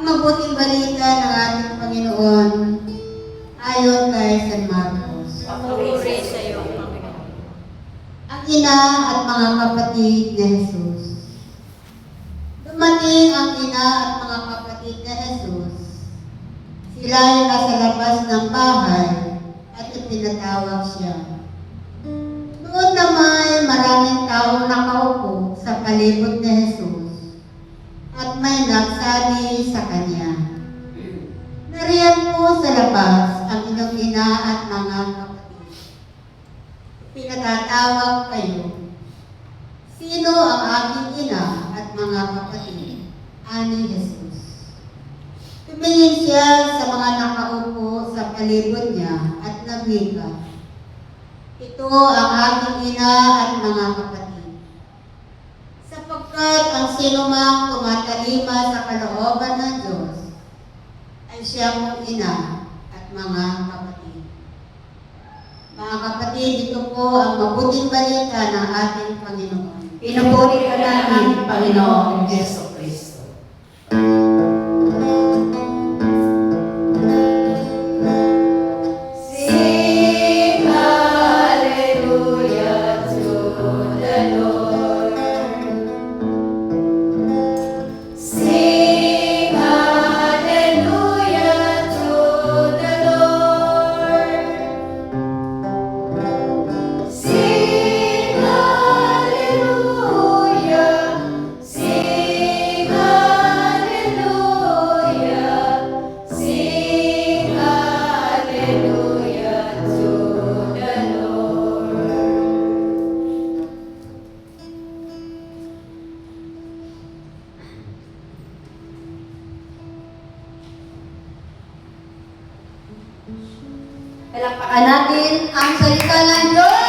mabuting balita ng ating Panginoon ayon kay San Marcos. Papuri sa iyo, Panginoon. Ang ina at mga kapatid ni Jesus. Dumating ang ina at mga kapatid ni Jesus. Sila ay nasa labas ng bahay at ipinatawag siya. Noon na may maraming taong nakaupo sa palibot ni Jesus at may nagsabi sa kanya, "Nariyan po sa labas ang inyong ina at mga kapatid. Pinatatawag kayo. Sino ang aking ina at mga kapatid?" Ani Jesus. Tumingin siya sa mga nakaupo sa palibot niya at nagwika, "Ito ang aking ina at mga kapatid. Sapagkat ang sinumang tumatalima sa kalooban ng Diyos ay siyang ina at mga kapatid." Mga kapatid, ito po ang mabuting balita ng ating Panginoon. Pinupuri ka namin, Panginoong Yeso Kristo. Sing hallelujah to the Lord. Sing hallelujah to the Lord. Sing hallelujah. Sing hallelujah. Sing hallelujah to the Lord. Palakpakan natin ang salita ng Diyos.